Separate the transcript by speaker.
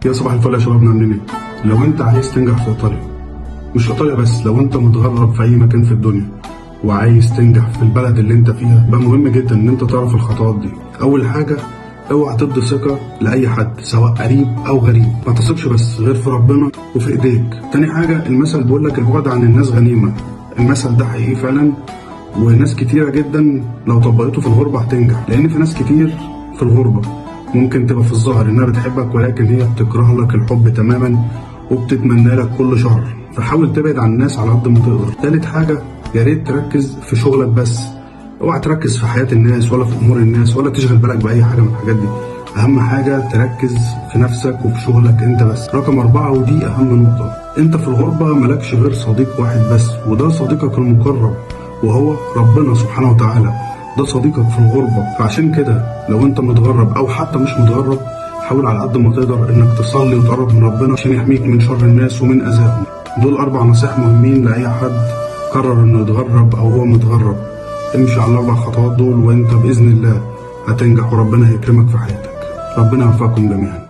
Speaker 1: يا صباح الفل يا شباب، عاملين ايه؟ لو انت عايز تنجح في ايطاليا، مش في ايطاليا بس، لو انت متغرب في اي مكان في الدنيا وعايز تنجح في البلد اللي انت فيها، يبقى مهم جدا ان انت تعرف الخطوات دي. اول حاجه، اوعى تدي ثقه لاي حد سواء قريب او غريب، ما تثقش بس غير في ربنا وفي ايديك. تاني حاجه، المثل بيقول لك البعد عن الناس غنيمه. المثل ده حقيقي فعلا، وناس كتيره جدا لو طبقته في الغربه هتنجح، لان في ناس كتير في الغربه ممكن تبقى في الظاهر انها بتحبك، ولكن هي بتكره لك الحب تماما وبتتمنى لك كل شهر. فحاول تبعد عن الناس على قد ما تقدر. تالت حاجه، يا ريت تركز في شغلك بس، اوعى تركز في حياه الناس ولا في امور الناس ولا تشغل بالك باي حاجه من الحاجات دي. اهم حاجه تركز في نفسك وفي شغلك انت بس. رقم 4، ودي اهم نقطه، انت في الغربه ملكش غير صديق واحد بس، وده صديقك المقرب وهو ربنا سبحانه وتعالى. ده صديقك في الغربة. فعشان كده لو انت متغرب او حتى مش متغرب، حاول على قد ما تقدر انك تصلي وتقرب من ربنا عشان يحميك من شر الناس ومن اذاهم. دول 4 نصائح مهمين لاي حد قرر انه يتغرب او هو متغرب. امشي على ال4 خطوات دول وانت باذن الله هتنجح وربنا هيكرمك في حياتك. ربنا يوفقكم جميعا.